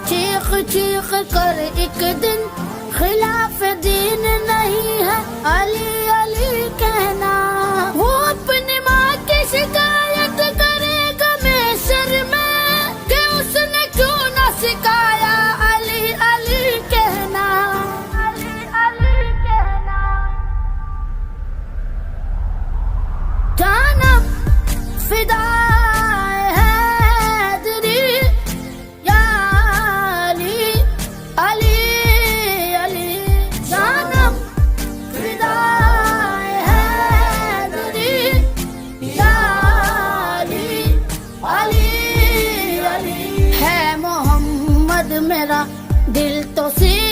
चीख चीख कर एक दिन खिलाफ दीन नहीं है अली अली कहना। वो अपनी माँ की शिकायत करेगा महशर में कि उसने क्यों ना सिखाया अली अली कहना, अली अली कहना। जानम फिदा मेरा दिल तो सी